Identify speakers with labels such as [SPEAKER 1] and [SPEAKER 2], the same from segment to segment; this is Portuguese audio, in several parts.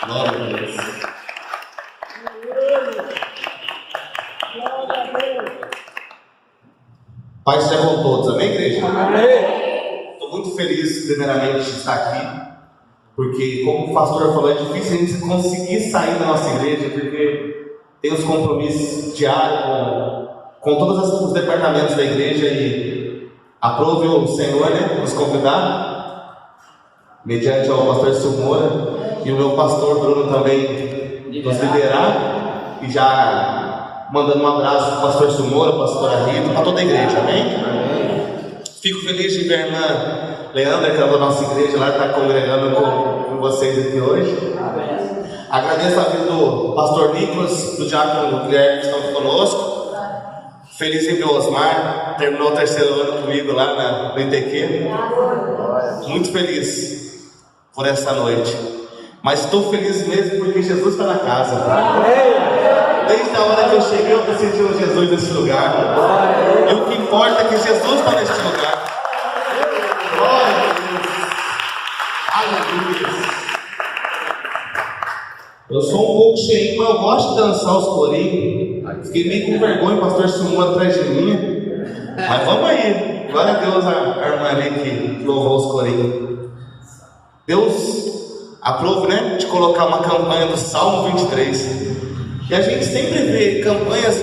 [SPEAKER 1] Glória a Deus. Pai seja com todos, amém, igreja?
[SPEAKER 2] Amém.
[SPEAKER 1] Estou muito feliz, primeiramente, de estar aqui, porque, como o pastor falou, é difícil a gente conseguir sair da nossa igreja, porque tem os compromissos diários com todos os departamentos da igreja e aprove o Senhor, né, nos convidar, mediante ao pastor Silmoura e o meu pastor Bruno também nos liderar, e já mandando um abraço para o pastor Silmoura, pastora Rita, para toda a igreja, amém? Fico feliz de ver a irmã Leandra, que é da nossa igreja, lá está congregando com vocês aqui hoje. Agradeço a vida do pastor Nicolas, do diácono Guilherme, que estão conosco. Feliz em ver o Osmar, terminou o terceiro ano comigo lá no ITQ. Muito feliz por essa noite. Mas estou feliz mesmo porque Jesus está na casa. Desde a hora que eu cheguei, eu estou sentindo Jesus nesse lugar. E o que importa é que Jesus está neste lugar. Glória a Deus. Aleluia. Eu sou um pouco cheinho, mas eu gosto de dançar os corinhos. Fiquei meio com vergonha, o pastor Silmoura atrás de mim. Mas vamos aí. Glória a Deus, a irmã ali que louvou os corinhos. Deus aprove, né, de colocar uma campanha do Salmo 23. E a gente sempre vê campanhas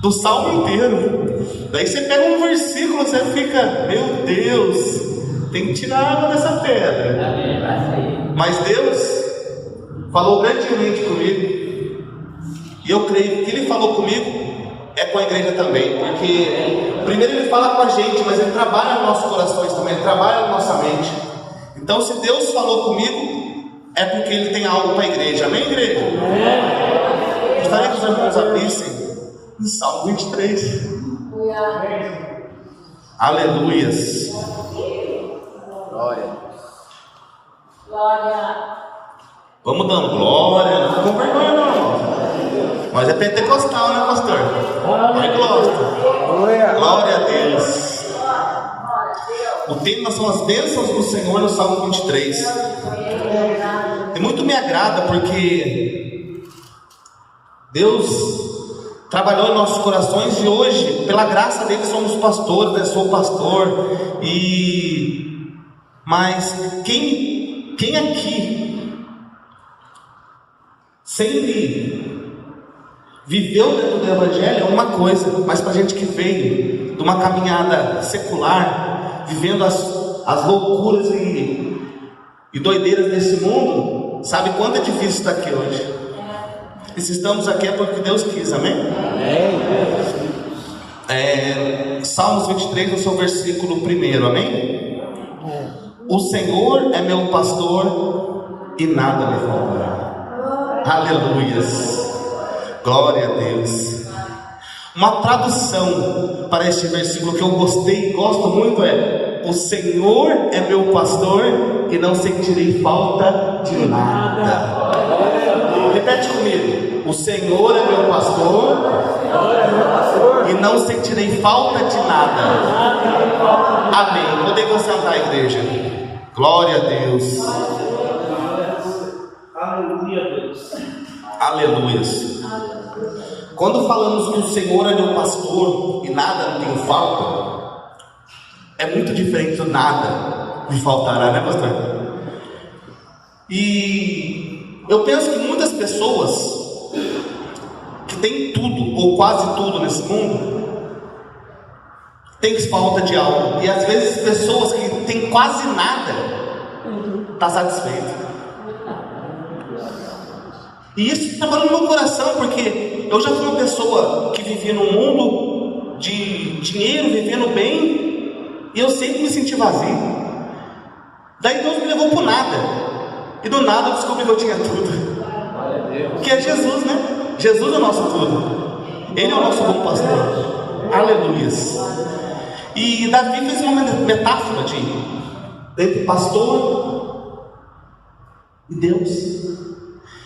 [SPEAKER 1] do Salmo inteiro. Daí você pega um versículo, você fica, meu Deus, tem que tirar a água dessa pedra. Mas Deus falou grandemente comigo. E eu creio que Ele falou comigo é com a igreja também. Porque primeiro Ele fala com a gente, mas Ele trabalha nos nossos corações também, Ele trabalha na nossa mente. Então se Deus falou comigo, é porque Ele tem algo para a igreja. Amém, igreja? Gostaria que os irmãos abrissem no Salmo 23. Aleluias.
[SPEAKER 2] Glória.
[SPEAKER 1] Vamos dando glória. Não fica com vergonha não. Mas é pentecostal, né, pastor? Vai, glória. Glória a Deus. O tema são as bênçãos do Senhor no Salmo 23. E muito me agrada porque Deus trabalhou em nossos corações e hoje, pela graça dele, somos pastores, né? Sou pastor. Mas quem aqui sempre viveu dentro do Evangelho é uma coisa, mas para gente que veio de uma caminhada secular, vivendo as loucuras e doideiras desse mundo, sabe quanto é difícil estar aqui hoje. E se estamos aqui é porque Deus quis, amém? Salmos 23, no seu versículo 1, amém? O Senhor é meu pastor e nada me faltará. Aleluias. Glória a Deus. Uma tradução para este versículo que eu gostei e gosto muito é: o Senhor é meu pastor e não sentirei falta de nada. Repete comigo: o Senhor é meu pastor e não sentirei falta de nada. Amém. Podemos sentar, igreja. Glória a Deus.
[SPEAKER 2] Aleluia, Deus.
[SPEAKER 1] Aleluia. Quando falamos que o Senhor é meu pastor e nada me tem falta, é muito diferente do nada me faltará, né, pastor? E eu penso que muitas pessoas que têm tudo ou quase tudo nesse mundo têm falta de algo, e às vezes pessoas que têm quase nada estão satisfeitas. E isso trabalha no meu coração, porque eu já fui uma pessoa que vivia num mundo de dinheiro, vivendo bem, e eu sempre me senti vazio. Daí Deus me levou para o nada, e do nada eu descobri que eu tinha tudo, que é Jesus, né? Jesus é o nosso tudo, Ele é o nosso bom pastor. Aleluia. E Davi fez uma metáfora de pastor e Deus.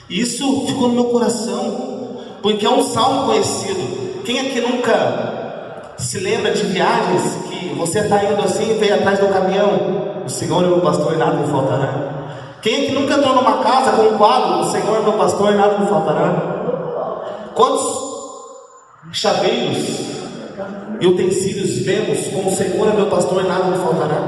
[SPEAKER 1] Isso ficou no meu coração, porque é um salmo conhecido. Quem aqui nunca se lembra de viagens que você está indo assim e veio atrás do caminhão: o Senhor é meu pastor e nada me faltará? Quem é que nunca entrou numa casa com um quadro, o Senhor é meu pastor, nada me faltará? Quantos chaveiros e utensílios vemos com o Senhor é meu pastor, nada me faltará?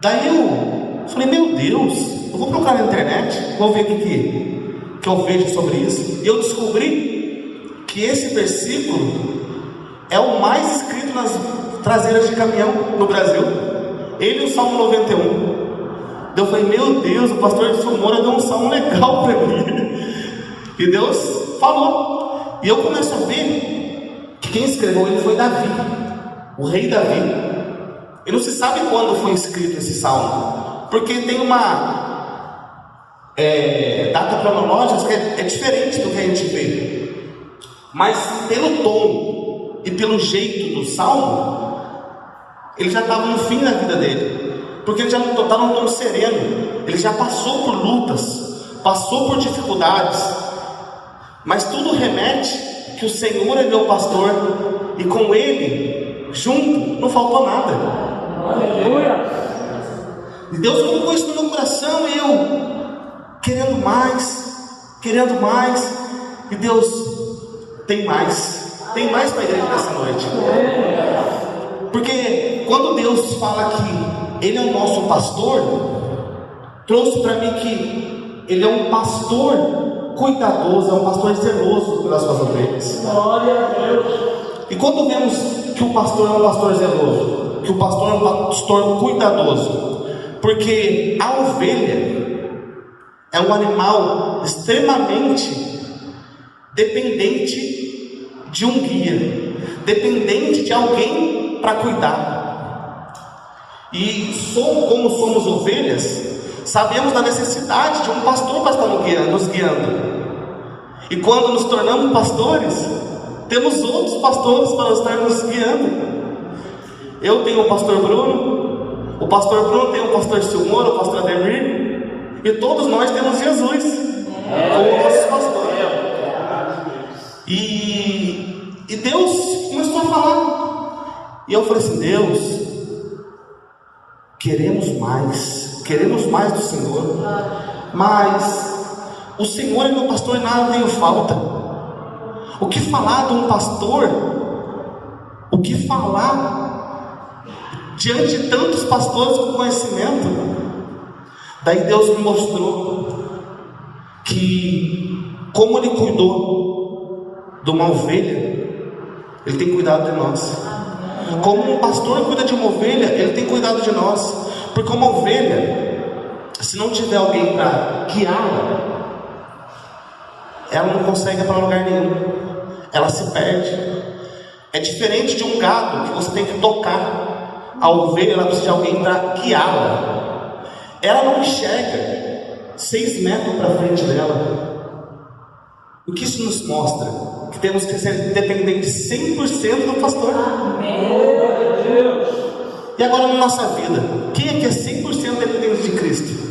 [SPEAKER 1] Daí eu falei, meu Deus, eu vou procurar na internet, vou ver o que eu vejo sobre isso. E eu descobri que esse versículo é o mais escrito nas traseiras de caminhão no Brasil. Ele e o Salmo 91. Eu falei, meu Deus, o pastor de Moura deu um salmo legal para mim. E Deus falou. E eu começo a ver que quem escreveu ele foi Davi, o rei Davi. E não se sabe quando foi escrito esse salmo, porque tem uma data cronológica que é diferente do que a gente vê. Mas pelo tom e pelo jeito do salmo, ele já estava no fim da vida dele. Porque ele já não está num tom sereno, ele já passou por lutas, passou por dificuldades, mas tudo remete que o Senhor é meu pastor, e com Ele, junto, não faltou nada.
[SPEAKER 2] Aleluia!
[SPEAKER 1] E Deus colocou isso no meu coração, e eu querendo mais, e Deus tem mais para a igreja nessa noite. Porque quando Deus fala que Ele é o nosso pastor, trouxe para mim que Ele é um pastor cuidadoso, é um pastor zeloso pelas suas ovelhas.
[SPEAKER 2] Glória a Deus.
[SPEAKER 1] E quando vemos que o pastor é um pastor zeloso, que o pastor é um pastor cuidadoso, porque a ovelha é um animal extremamente dependente de um guia, dependente de alguém para cuidar. E como somos ovelhas, sabemos da necessidade de um pastor para estar nos guiando. E quando nos tornamos pastores, temos outros pastores para estar nos guiando. Eu tenho o pastor Bruno tem o pastor Silmora, o pastor Ademir, e todos nós temos Jesus como nosso pastor. E Deus começou a falar, e eu falei assim, Deus, queremos mais do Senhor, mas o Senhor é meu pastor e nada tenho falta. O que falar de um pastor? O que falar diante de tantos pastores com conhecimento? Daí Deus me mostrou que como Ele cuidou de uma ovelha, Ele tem cuidado de nós. Como um pastor cuida de uma ovelha, Ele tem cuidado de nós. Porque uma ovelha, se não tiver alguém para guiá-la, ela não consegue ir para lugar nenhum, ela se perde. É diferente de um gado que você tem que tocar. A ovelha, ela precisa de alguém para guiá-la. Ela não enxerga 6 metros para frente dela. O que isso nos mostra? Que temos que ser dependentes 100% do pastor. E agora na nossa vida, quem é que é 100% dependente de Cristo?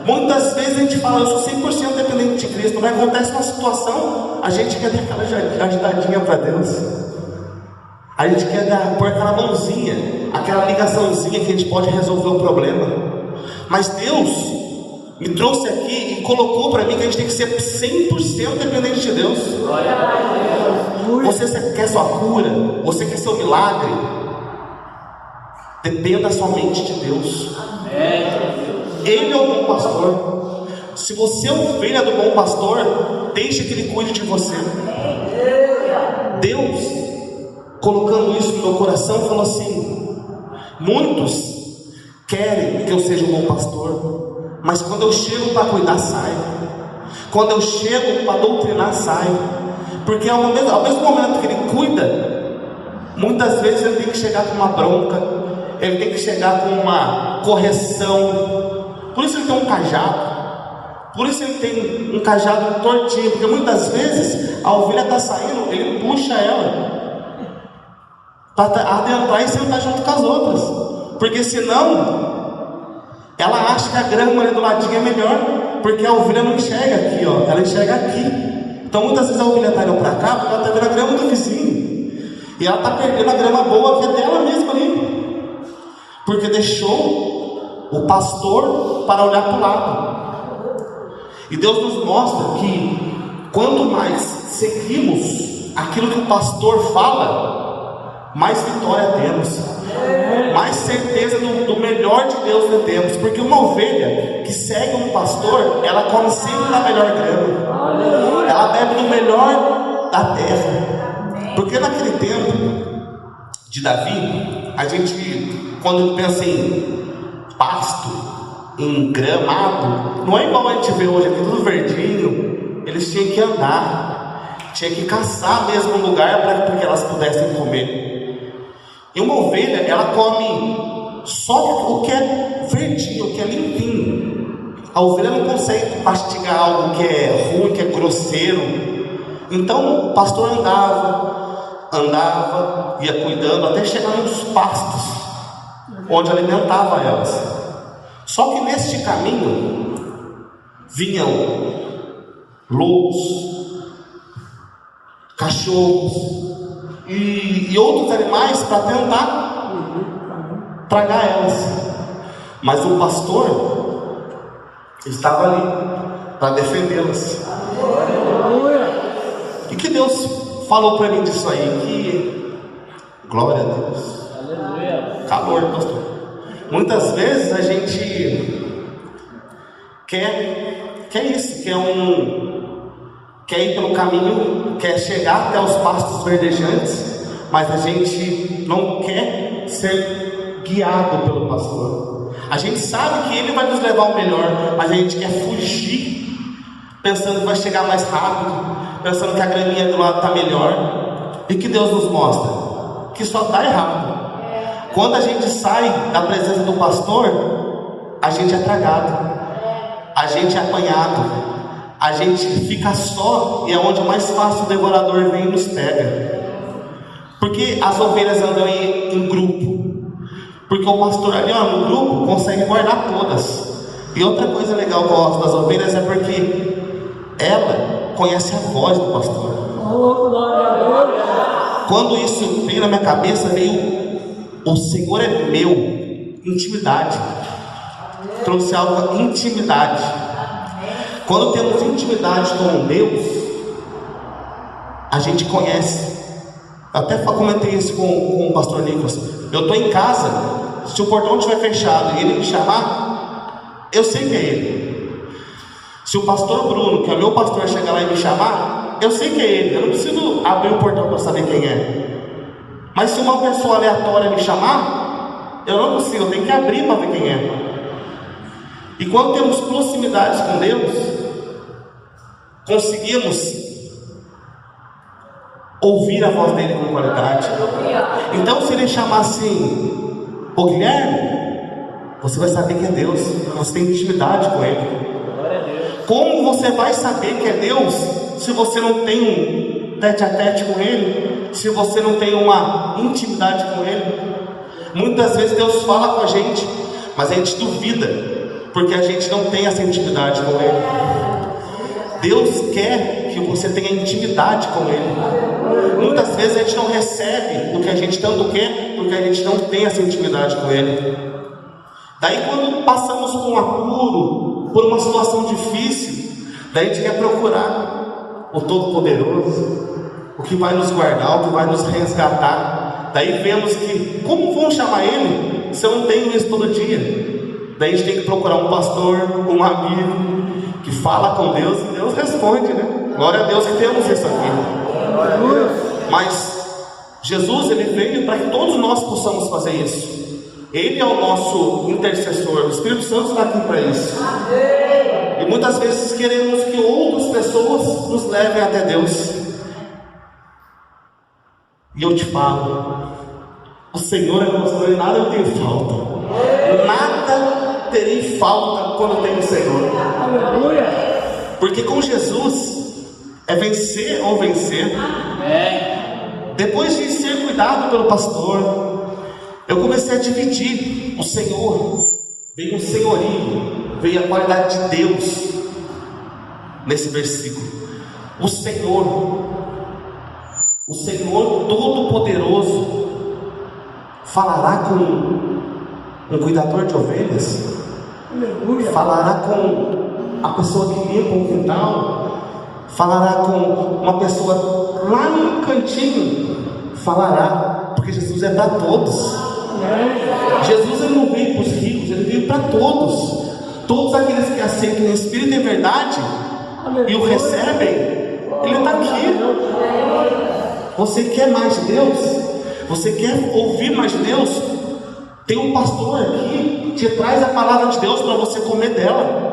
[SPEAKER 1] Muitas vezes a gente fala, eu sou 100% dependente de Cristo, mas acontece uma situação, a gente quer dar aquela ajudadinha para Deus, a gente quer pôr aquela mãozinha, aquela ligaçãozinha que a gente pode resolver o problema. Mas Deus me trouxe aqui e colocou para mim que a gente tem que ser 100% dependente de Deus. Você quer sua cura? Você quer seu milagre? Dependa somente de Deus. Ele é o bom pastor. Se você é ovelha do bom pastor, deixe que Ele cuide de você. Deus, colocando isso no meu coração, falou assim: muitos querem que eu seja um bom pastor, mas quando eu chego para cuidar, sai. Quando eu chego para doutrinar, sai. Porque ao mesmo momento que Ele cuida, muitas vezes Ele tem que chegar com uma bronca, Ele tem que chegar com uma correção. Por isso Ele tem um cajado. Por isso Ele tem um cajado tortinho. Porque muitas vezes a ovelha está saindo, Ele puxa ela para adentrar e sentar junto com as outras. Porque senão ela acha que a grama ali do ladinho é melhor. Porque a ovelha não enxerga aqui, ó, ela enxerga aqui. Então muitas vezes a ovelha está indo para cá porque ela está vendo a grama do vizinho. E ela está perdendo a grama boa que é dela mesma ali. Porque deixou o pastor para olhar para o lado. E Deus nos mostra que quanto mais seguimos aquilo que o pastor fala, mais vitória temos, mais certeza do melhor de Deus temos. Porque uma ovelha que segue um pastor, ela come sempre na melhor grama, ela bebe no melhor da terra. Porque naquele tempo de Davi, a gente, quando pensa em pasto, em gramado, não é igual a gente vê hoje aqui, tudo verdinho. Eles tinham que andar, tinha que caçar mesmo um lugar para que elas pudessem comer. E uma ovelha, ela come só o que é verdinho, o que é limpinho. A ovelha não consegue mastigar algo que é ruim, que é grosseiro. Então o pastor andava, ia cuidando até chegar nos pastos onde alimentava elas. Só que neste caminho vinham lobos, cachorros e outros animais para tentar tragar elas. Mas o pastor estava ali para defendê-las. E que Deus falou para mim disso aí? Que glória a Deus. Calor, pastor. Muitas vezes a gente quer isso, quer ir pelo caminho, quer chegar até os pastos verdejantes, mas a gente não quer ser guiado pelo pastor. A gente sabe que ele vai nos levar ao melhor, mas a gente quer fugir, pensando que vai chegar mais rápido, pensando que a graminha do lado está melhor. E que Deus nos mostra que só dá errado. Quando a gente sai da presença do pastor, a gente é tragado, a gente é apanhado, a gente fica só, e é onde mais fácil o devorador vem e nos pega. Porque as ovelhas andam em grupo, porque o pastor ali, no grupo, consegue guardar todas. E outra coisa legal que eu gosto das ovelhas é porque ela conhece a voz do pastor. Quando isso veio na minha cabeça, veio: o Senhor é meu, intimidade. Trouxe algo, intimidade. Quando temos intimidade com Deus, a gente conhece. Eu até comentei isso com o pastor Nicolas. Eu estou em casa, se o portão estiver fechado e ele me chamar, eu sei que é ele. Se o pastor Bruno, que é meu pastor, chegar lá e me chamar, eu sei que é ele. Eu não preciso abrir o portão para saber quem é. Mas se uma pessoa aleatória me chamar, eu não consigo, eu tenho que abrir para ver quem é. E quando temos proximidade com Deus, conseguimos ouvir a voz dele com qualidade. Então, se ele chamar assim: ô Guilherme, você vai saber que é Deus, você tem intimidade com ele. Como você vai saber que é Deus se você não tem um tete a tete com ele? Se você não tem uma intimidade com ele? Muitas vezes Deus fala com a gente, mas a gente duvida, porque a gente não tem essa intimidade com ele. Deus quer que você tenha intimidade com ele. Muitas vezes a gente não recebe o que a gente tanto quer, porque a gente não tem essa intimidade com ele. Daí quando passamos por um apuro, por uma situação difícil, daí a gente quer procurar o Todo-Poderoso, o que vai nos guardar, o que vai nos resgatar. Daí vemos que, como vão chamar ele se eu não tenho isso todo dia? Daí a gente tem que procurar um pastor, um amigo que fala com Deus, e Deus responde, né? Glória a Deus que temos isso aqui. Mas Jesus, ele veio para que todos nós possamos fazer isso. Ele é o nosso intercessor. O Espírito Santo está aqui para isso. E muitas vezes queremos que outras pessoas nos levem até Deus. E eu te falo, o Senhor é pastor e nada eu tenho falta. Nada terei falta quando eu tenho o Senhor. Porque com Jesus é vencer ou vencer. Depois de ser cuidado pelo pastor, eu comecei a dividir o Senhor. Veio o senhorio, veio a qualidade de Deus nesse versículo. O Senhor Todo-Poderoso falará com um cuidador de ovelhas?
[SPEAKER 2] Aleluia.
[SPEAKER 1] falará com a pessoa que limpa o quintal, falará com uma pessoa lá no cantinho, falará, porque Jesus é para todos. Jesus ele não veio para os ricos, ele veio para todos. Todos aqueles que aceitam o Espírito em verdade e o recebem, ele está aqui. Você quer mais de Deus? Você quer ouvir mais de Deus? Tem um pastor aqui que te traz a palavra de Deus para você comer dela.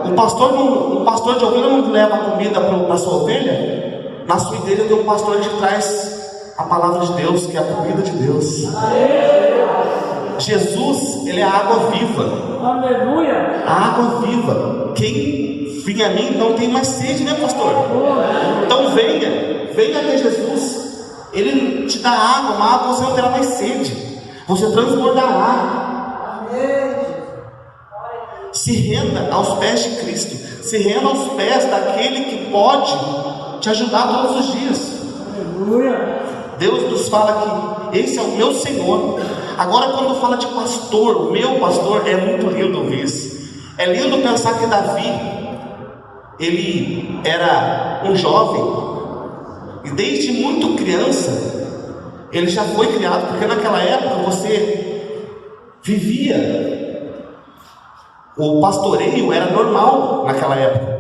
[SPEAKER 1] Um pastor de ovelha não leva a comida para a sua ovelha. Na sua igreja tem um pastor que traz a palavra de Deus, que é a comida de Deus. Jesus, ele é a água viva.
[SPEAKER 2] Aleluia.
[SPEAKER 1] A água viva. Quem vir a mim não tem mais sede, né, pastor? Então venha até Jesus. Ele te dá água, uma água você não terá mais sede. Você transbordará. Se renda aos pés de Cristo. Se renda aos pés daquele que pode te ajudar todos os dias.
[SPEAKER 2] Aleluia.
[SPEAKER 1] Deus nos fala que esse é o meu Senhor. Agora, quando fala de pastor, o meu pastor, é muito lindo ouvir isso. É lindo pensar que Davi, ele era um jovem, e desde muito criança, ele já foi criado, porque naquela época você vivia, o pastoreio era normal naquela época,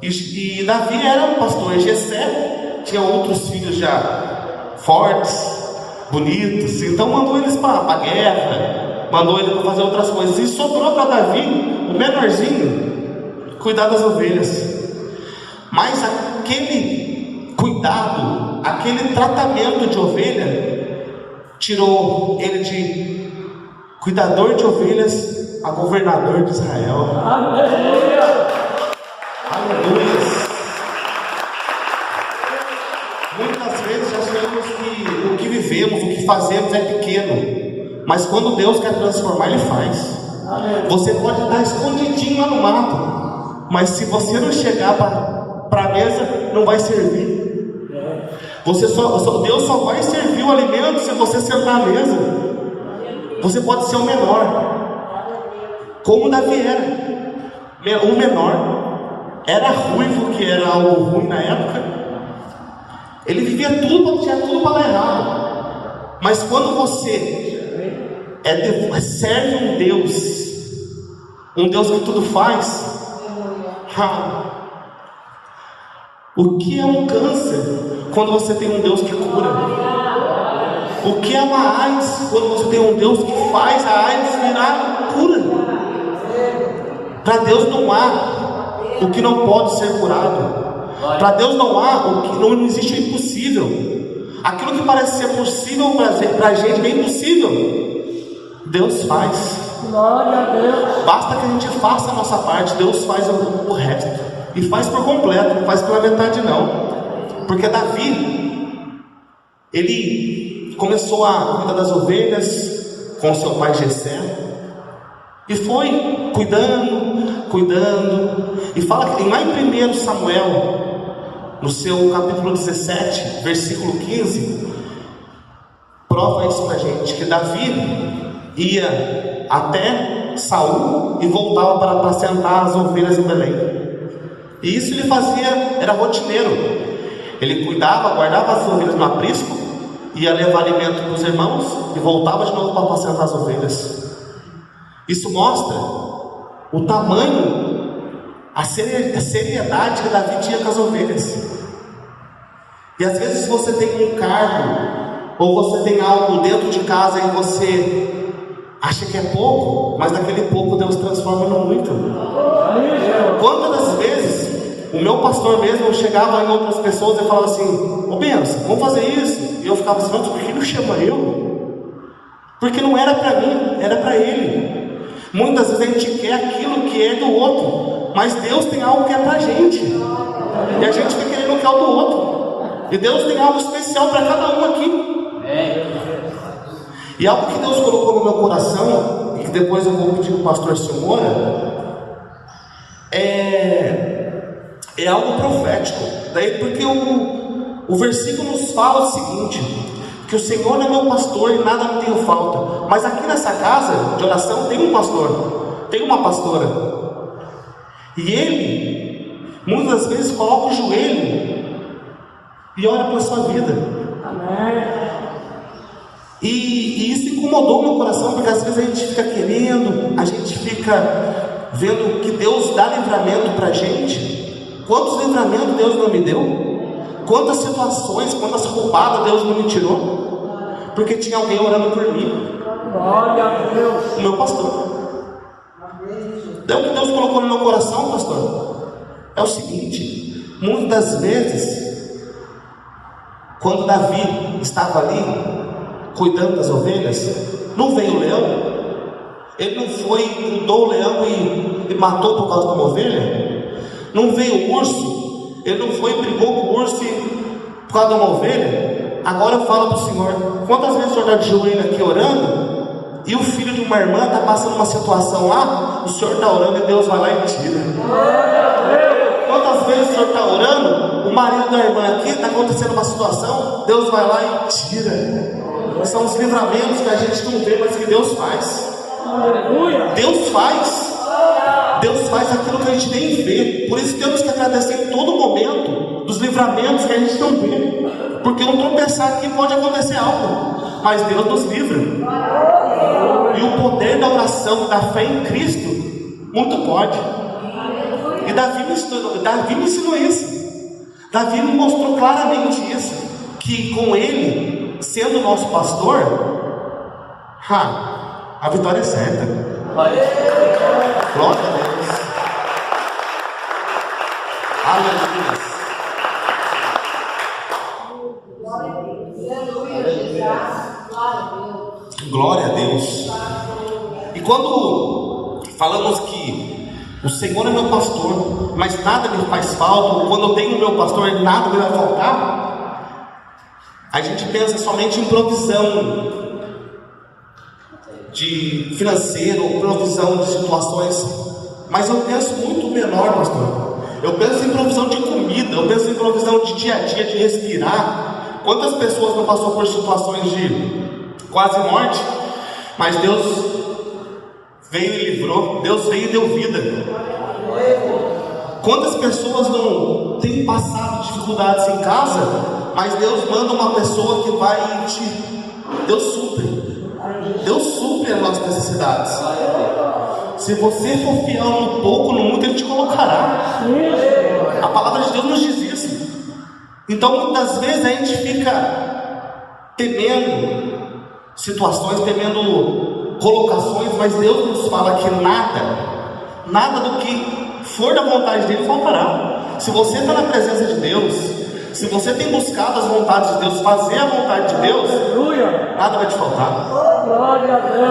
[SPEAKER 1] e Davi era um pastor, e Jessé tinha outros filhos já fortes, bonitos, então mandou eles para a guerra, mandou ele para fazer outras coisas, e sobrou para Davi, o menorzinho, cuidar das ovelhas. Mas aquele cuidado, aquele tratamento de ovelha, tirou ele de cuidador de ovelhas a governador de Israel.
[SPEAKER 2] Aleluia.
[SPEAKER 1] Aleluia. Muitas vezes achamos que o que vivemos, o que fazemos é pequeno, mas quando Deus quer transformar, Ele faz. Você pode estar escondidinho lá no mato, mas se você não chegar para a mesa, não vai servir. Deus só vai servir o alimento se você sentar à mesa. Você pode ser o menor, como Davi era. O menor era ruivo, que era algo ruim na época. Ele vivia tudo, tinha tudo para dar errado. Mas quando você serve um Deus que tudo faz, o que é um câncer quando você tem um Deus que cura? O que é uma AIDS quando você tem um Deus que faz a AIDS virar cura? Para Deus não há o que não pode ser curado. Para Deus não há o que não existe o impossível. Aquilo que parece ser possível para a gente é impossível. Deus faz.
[SPEAKER 2] Glória a Deus.
[SPEAKER 1] Basta que a gente faça a nossa parte. Deus faz o resto. E faz por completo, não faz pela metade não. Porque Davi, ele começou a cuidar das ovelhas com seu pai Jessé. E foi cuidando. E fala que lá em 1 Samuel, no seu capítulo 17, versículo 15, prova isso pra gente, que Davi ia até Saul e voltava para apacentar as ovelhas em Belém. E isso ele fazia, era rotineiro. Ele cuidava, guardava as ovelhas no aprisco, ia levar alimento para os irmãos e voltava de novo para apacentar as ovelhas. Isso mostra o tamanho, a seriedade que Davi tinha com as ovelhas. E às vezes você tem um cargo, ou você tem algo dentro de casa e você acha que é pouco, mas daquele pouco Deus transforma no muito. Quantas das vezes o meu pastor mesmo chegava em outras pessoas e falava assim: ô Benção, vamos fazer isso. E eu ficava assim: por que não chama eu? Porque não era para mim, era para ele. Muitas vezes a gente quer aquilo que é do outro, mas Deus tem algo que é pra gente, e a gente fica querendo o que é o do outro. E Deus tem algo especial para cada um aqui. E algo que Deus colocou no meu coração, e que depois eu vou pedir para o pastor Silmora, é algo profético. Daí porque o versículo nos fala o seguinte: que o Senhor é meu pastor e nada me tenho falta. Mas aqui nessa casa de oração tem um pastor. tem uma pastora, e ele, muitas vezes, coloca o joelho e ora pela sua vida.
[SPEAKER 2] Amém.
[SPEAKER 1] E isso incomodou meu coração, porque às vezes a gente fica querendo, a gente fica vendo que Deus dá livramento para a gente. Quantos livramentos Deus não me deu? Quantas situações, quantas roubadas Deus não me tirou? Porque tinha alguém orando por mim.
[SPEAKER 2] Glória a Deus.
[SPEAKER 1] O meu pastor. Então o que Deus colocou no meu coração, pastor, é o seguinte: muitas das vezes, quando Davi estava ali cuidando das ovelhas, não veio o leão. Ele não foi, mudou o leão e matou por causa de uma ovelha. Não veio o urso, ele não foi e brigou com o urso por causa de uma ovelha. Agora eu falo para o Senhor: quantas vezes o Senhor está de joelho aqui orando, e o filho de uma irmã está passando uma situação lá, o Senhor está orando e Deus vai lá e tira. Quantas vezes o Senhor está orando, o marido da irmã aqui está acontecendo uma situação, Deus vai lá e tira. São os livramentos que a gente não vê, mas que Deus faz.
[SPEAKER 2] Aleluia.
[SPEAKER 1] Deus faz aquilo que a gente nem vê. Por isso temos que agradecer em todo momento dos livramentos que a gente não vê, porque um tropeçar aqui pode acontecer algo, mas Deus nos livra. E o poder da oração, da fé em Cristo, muito pode. E Davi me ensinou isso. Davi me mostrou claramente isso, que com ele sendo nosso pastor, a vitória é certa. Glória a Deus. Aleluia. Glória a Deus. E quando falamos que o Senhor é meu pastor, mas nada me faz falta, quando eu tenho o meu pastor, nada me vai faltar, a gente pensa somente em provisão de financeiro, provisão de situações, mas eu penso muito menor, pastor. Eu penso em provisão de comida, eu penso em provisão de dia a dia, de respirar. Quantas pessoas não passou por situações de quase morte, mas Deus veio e livrou, Deus veio e deu vida. Quantas pessoas não têm passado dificuldades em casa, mas Deus manda uma pessoa que vai e Deus supre as nossas necessidades. Se você for fiel no pouco, no muito, Ele te colocará. A palavra de Deus nos diz isso. Então muitas vezes a gente fica temendo situações, temendo colocações, mas Deus nos fala que nada do que for da vontade dele faltará. Se você está na presença de Deus, se você tem buscado as vontades de Deus, fazer a vontade de Deus, nada vai te faltar.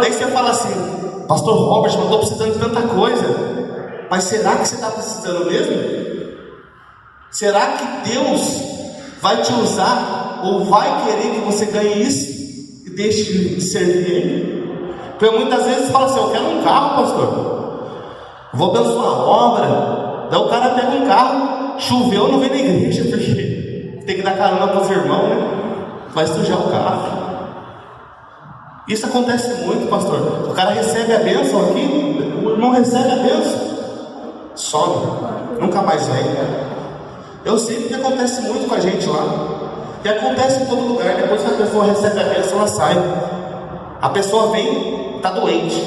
[SPEAKER 1] Daí você fala assim: Pastor Robert, eu estou precisando de tanta coisa, mas será que você está precisando mesmo? Será que Deus vai te usar, ou vai querer que você ganhe isso e deixe de servir Ele? Porque muitas vezes você fala assim: eu quero um carro, pastor, vou abençoar a obra. Daí o cara pega um carro, choveu, não vem na igreja, porque tem que dar carona para os irmãos, né? Vai sujar o carro. Isso acontece muito, pastor. O cara recebe a bênção aqui, o irmão recebe a bênção, some, nunca mais vem. Eu sei que acontece muito com a gente lá, e acontece em todo lugar. Depois que a pessoa recebe a bênção, ela sai. A pessoa vem, está doente,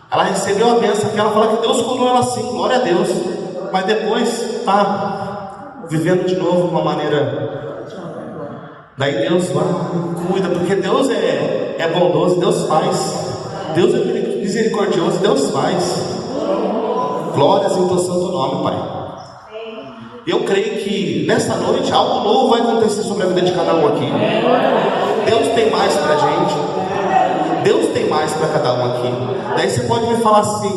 [SPEAKER 1] ela recebeu a bênção aqui, ela fala que Deus curou ela assim, glória a Deus, mas depois está vivendo de novo de uma maneira. Daí Deus vai, cuida, porque Deus é bondoso, Deus faz. Deus é misericordioso, Deus faz. Glórias em teu santo nome, Pai. Eu creio que nessa noite algo novo vai acontecer sobre a vida de cada um aqui. Deus tem mais pra gente. Deus tem mais para cada um aqui. Daí você pode me falar assim: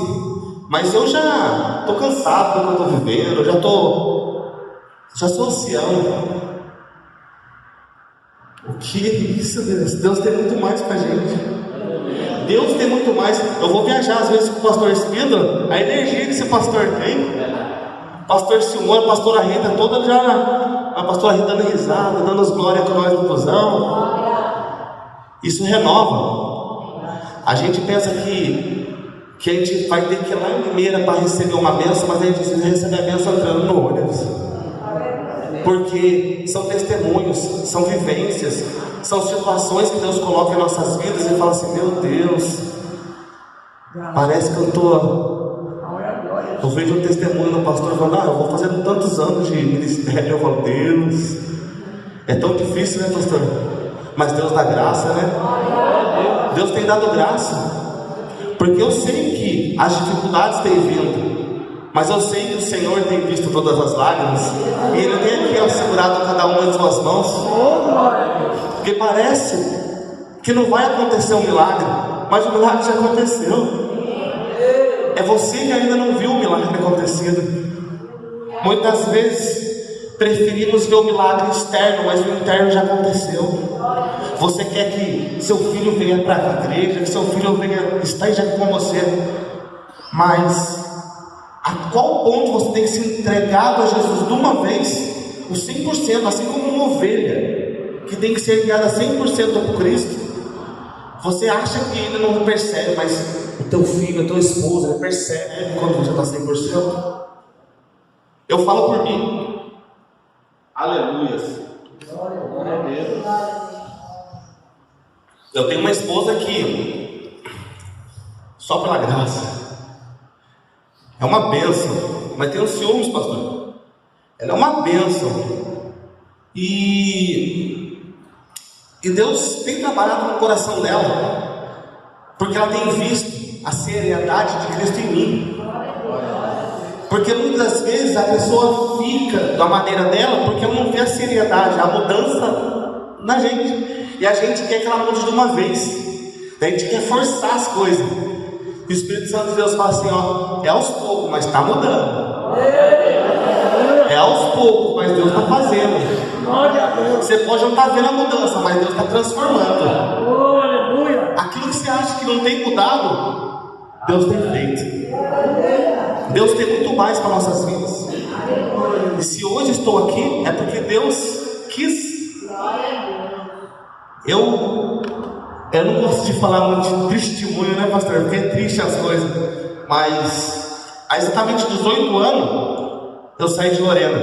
[SPEAKER 1] mas eu já estou cansado do que eu estou vivendo, já sou ancião. O que é isso, Deus? Deus tem muito mais para a gente. Deus tem muito mais. Eu vou viajar às vezes com o pastor Espíndola, a energia que esse pastor tem. Pastor Silmar, a pastora Rita, toda já. A pastora Rita dando risada, dando as glórias com nós no busão. Isso renova. A gente pensa que que a gente vai ter que ir lá em Limeira para receber uma bênção, mas a gente recebe a bênção entrando no ônibus. Porque são testemunhos, são vivências, são situações que Deus coloca em nossas vidas e fala assim: meu Deus, parece que eu vejo um testemunho do pastor falando: eu vou fazendo tantos anos de ministério. Eu falo: Deus, é tão difícil, né, pastor? Mas Deus dá graça, né? Deus tem dado graça. Porque eu sei que as dificuldades têm vindo, mas eu sei que o Senhor tem visto todas as lágrimas, e Ele tem aqui, ó, segurado cada uma em suas mãos. Porque parece que não vai acontecer um milagre, mas o milagre já aconteceu. É você que ainda não viu o milagre acontecido. Muitas vezes preferimos ver o milagre externo, mas o interno já aconteceu. Você quer que seu filho venha para a igreja, que seu filho esteja com você, mas a qual ponto você tem que se entregar a Jesus de uma vez, o 100%, assim como uma ovelha que tem que ser guiada 100% por Cristo? Você acha que ele não percebe, mas o teu filho, a tua esposa, ele percebe quando você está 100%? Eu falo por mim. Aleluia. Glória a Deus. Eu tenho uma esposa que, só pela graça, é uma bênção, mas tem os ciúmes, pastor. Ela é uma bênção. E Deus tem trabalhado no coração dela, porque ela tem visto a seriedade de Cristo em mim. Porque muitas vezes a pessoa fica da maneira dela porque ela não vê a seriedade, a mudança na gente. E a gente quer que ela mude de uma vez. A gente quer forçar as coisas. E o Espírito Santo de Deus fala assim: ó, é aos poucos, mas está mudando. É aos poucos, mas Deus está fazendo. Você pode não estar vendo a mudança, mas Deus está transformando. Aquilo que você acha que não tem mudado, Deus tem feito. Deus tem muito mais para nossas vidas. E se hoje estou aqui, é porque Deus quis. Eu não gosto de falar muito de testemunho, né, pastor? Porque é triste as coisas. Mas há exatamente 18 anos eu saí de Lorena.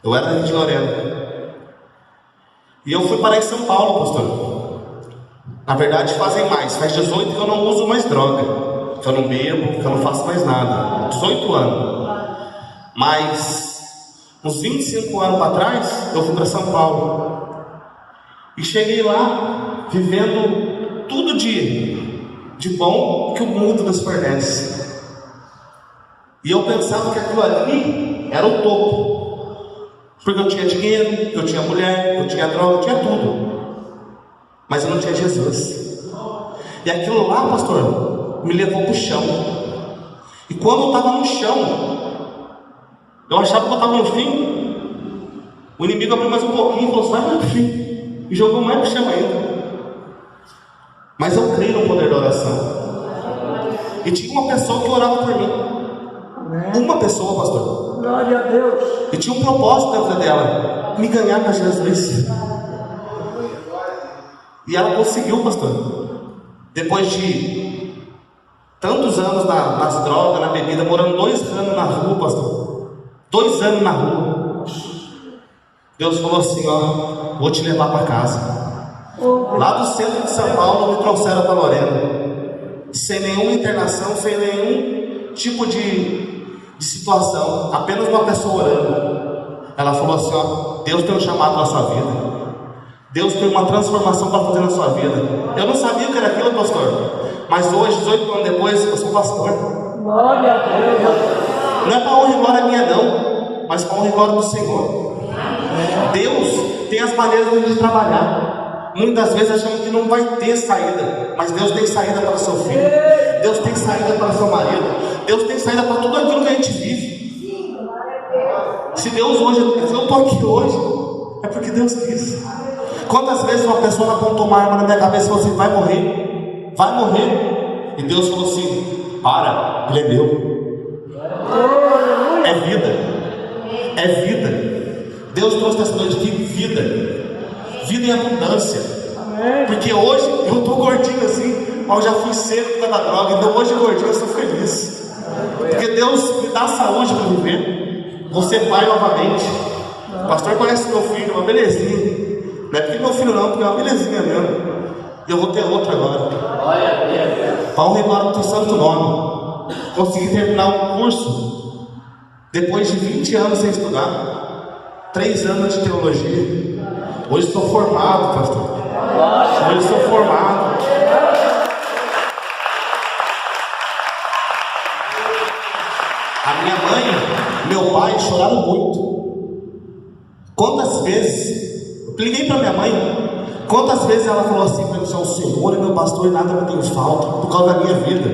[SPEAKER 1] Eu era de Lorena. E eu fui parar em São Paulo, pastor. Na verdade faz 18 que eu não uso mais droga, que eu não bebo, que eu não faço mais nada. 18 anos. Mas uns 25 anos para trás eu fui para São Paulo. E cheguei lá vivendo tudo de bom que o mundo nos fornece. E eu pensava que aquilo ali era o topo, porque eu tinha dinheiro, eu tinha mulher, eu tinha droga, eu tinha tudo, mas eu não tinha Jesus. E aquilo lá, pastor, me levou para o chão. E quando eu estava no chão, eu achava que eu estava no fim. O inimigo abriu mais um pouquinho e falou: vai para o fim. E jogou mais para o chão ainda. Mas eu creio no poder da oração. E tinha uma pessoa que orava por mim. Uma pessoa, pastor.
[SPEAKER 2] Glória a Deus.
[SPEAKER 1] E tinha um propósito na vida dela: me ganhar para Jesus. E ela conseguiu, pastor. Depois de tantos anos nas drogas, na bebida, morando 2 anos na rua, pastor. 2 anos na rua. Deus falou assim: ó, vou te levar para casa. Lá do centro de São Paulo me trouxeram para Lorena, sem nenhuma internação, sem nenhum tipo de situação, apenas uma pessoa orando. Ela falou assim: ó, Deus tem um chamado na sua vida, Deus tem uma transformação para fazer na sua vida. Eu não sabia o que era aquilo, pastor, mas hoje, 18 anos depois, eu sou pastor.
[SPEAKER 2] Glória a Deus.
[SPEAKER 1] Não é para honra e glória minha não, mas para honra e glória do Senhor. Deus tem as maneiras de trabalhar. Muitas vezes achamos que não vai ter saída, mas Deus tem saída para o seu filho, Deus tem saída para o seu marido, Deus tem saída para tudo aquilo que a gente vive. Se Deus hoje, se eu estou aqui hoje, é porque Deus quis. Quantas vezes uma pessoa apontou uma arma na minha cabeça e falou assim: vai morrer, vai morrer. E Deus falou assim: para, ele é meu. É vida, é vida. Deus trouxe essa noite aqui vida em abundância. Porque hoje eu estou gordinho assim, mas eu já fui seco por causa da droga. Então hoje, gordinho, eu estou feliz. Porque Deus me dá saúde para viver. Vou ser pai novamente. O pastor conhece meu filho, uma belezinha. Não é porque meu filho não, porque é uma belezinha mesmo. E eu vou ter outro agora. Para honrar o teu santo nome. Consegui terminar um curso depois de 20 anos sem estudar. 3 anos de teologia. Hoje sou formado, pastor. Hoje sou formado. A minha mãe, meu pai choraram muito. Quantas vezes, eu liguei para minha mãe, quantas vezes ela falou assim para mim: o Senhor é meu pastor e nada me tem falta, por causa da minha vida.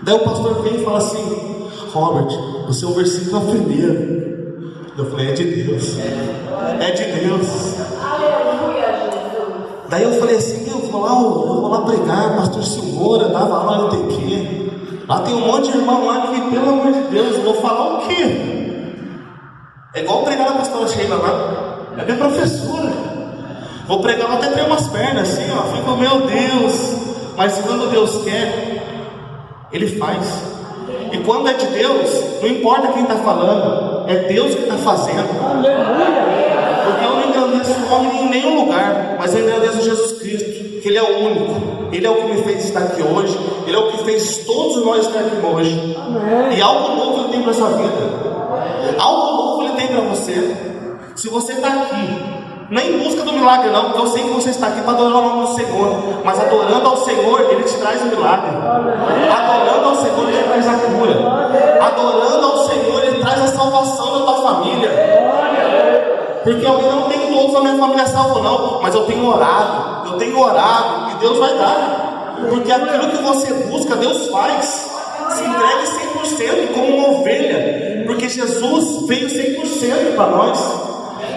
[SPEAKER 1] Daí o pastor vem e fala assim: Robert, o seu versículo é o primeiro. Eu falei: é de Deus. É de Deus. Daí eu falei assim: eu vou lá pregar, pastor Silmoura, dava aula no TQ. Lá tem um monte de irmão lá que, pelo amor de Deus, eu vou falar o quê? É igual pregar na pastora Sheila lá. É minha professora. Vou pregar lá até ter umas pernas assim, ó. Fico, meu Deus. Mas quando Deus quer, Ele faz. E quando é de Deus, não importa quem está falando, é Deus que está fazendo. Porque eu não engrandeço o homem em nenhum lugar, mas eu engrandeço Jesus Cristo, que Ele é o único. Ele é o que me fez estar aqui hoje. Ele é o que fez todos nós estar aqui hoje. E algo novo Ele tem para a sua vida. Algo novo Ele tem para você. Se você está aqui, não é em busca do milagre não, porque eu sei que você está aqui para adorar o nome do Senhor. Mas adorando ao Senhor, Ele te traz o milagre. Adorando ao Senhor, Ele traz a cura. Adorando ao Senhor, Ele traz a salvação da tua família. Porque eu ainda não tenho todos a minha família salvo não, mas eu tenho orado e Deus vai dar. Porque aquilo que você busca, Deus faz. Se entregue 100% como uma ovelha, porque Jesus veio 100% para nós.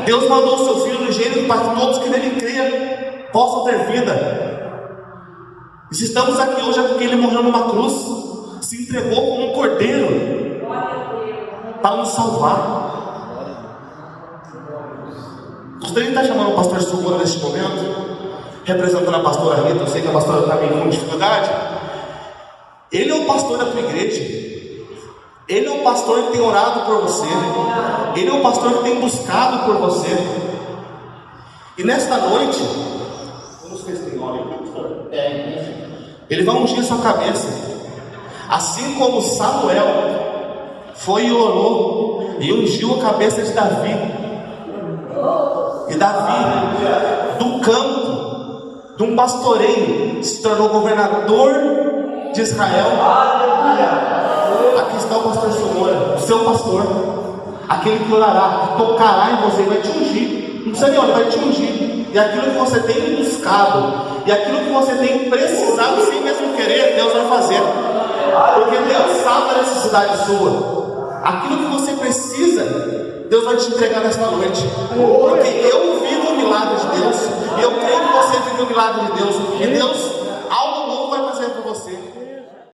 [SPEAKER 1] Deus mandou o seu Filho unigênito para que todos que nele creiam possam ter vida. E se estamos aqui hoje é porque Ele morreu numa cruz, se entregou como um cordeiro para nos salvar. Gostaria de estar chamando o pastor Silmoura neste momento, representando a pastora Rita. Eu sei que a pastora está meio com dificuldade. Ele é o pastor da tua igreja. Ele é o pastor que tem orado por você. Ele é o pastor que tem buscado por você. E nesta noite, vamos ver se tem óleo aqui, pastor. Ele vai ungir a sua cabeça. Assim como Samuel foi e orou e ungiu a cabeça de Davi. E Davi, do campo, de um pastoreio, se tornou governador de Israel. Aqui está o pastor Silmoura, o seu pastor, aquele que orará, que tocará em você, vai te ungir. Não precisa nem olhar, vai te ungir. E aquilo que você tem buscado, e aquilo que você tem precisado, sem mesmo querer, Deus vai fazer. Porque Deus sabe a necessidade sua. Aquilo que você precisa, Deus vai te entregar nesta noite. Porque eu vivo o milagre de Deus. E eu creio que você vive o milagre de Deus. E Deus